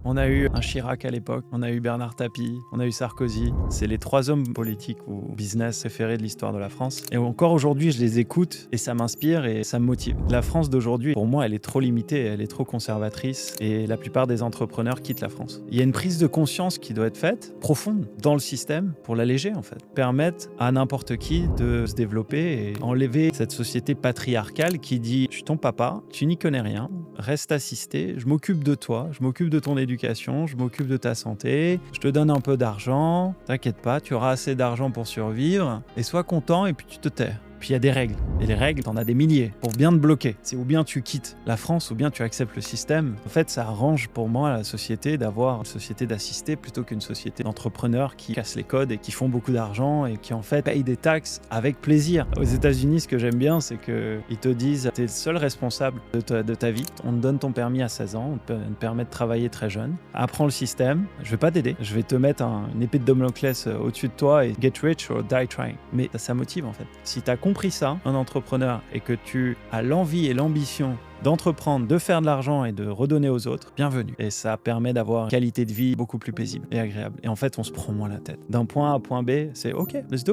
On a eu un Chirac à l'époque, on a eu Bernard Tapie, on a eu Sarkozy. C'est les 3 hommes politiques ou business préférés de l'histoire de la France. Et encore aujourd'hui, je les écoute et ça m'inspire et ça me motive. La France d'aujourd'hui, pour moi, elle est trop limitée, elle est trop conservatrice et la plupart des entrepreneurs quittent la France. Il y a une prise de conscience qui doit être faite, profonde, dans le système pour l'alléger en fait. Permettre à n'importe qui de se développer et enlever cette société patriarcale qui dit « je suis ton papa, tu n'y connais rien, reste assisté, je m'occupe de toi, je m'occupe de ton éducation, je m'occupe de ta santé, je te donne un peu d'argent, t'inquiète pas, tu auras assez d'argent pour survivre et sois content et puis tu te tais. » Puis il y a des règles. Et les règles, t'en as des milliers pour bien te bloquer. C'est ou bien tu quittes la France ou bien tu acceptes le système. En fait, ça arrange pour moi la société d'avoir une société d'assistés plutôt qu'une société d'entrepreneurs qui cassent les codes et qui font beaucoup d'argent et qui en fait payent des taxes avec plaisir. Aux États-Unis, ce que j'aime bien, c'est qu'ils te disent t'es le seul responsable de ta vie. On te donne ton permis à 16 ans, on te permet de travailler très jeune. Apprends le système, je vais pas t'aider. Je vais te mettre une épée de Damoclès au-dessus de toi et get rich or die trying. Mais ça motive en fait. Si t'as compris ça, un entrepreneur, et que tu as l'envie et l'ambition d'entreprendre, de faire de l'argent et de redonner aux autres, bienvenue. Et ça permet d'avoir une qualité de vie beaucoup plus paisible et agréable. Et en fait, on se prend moins la tête. D'un point A à point B, c'est OK, let's do it.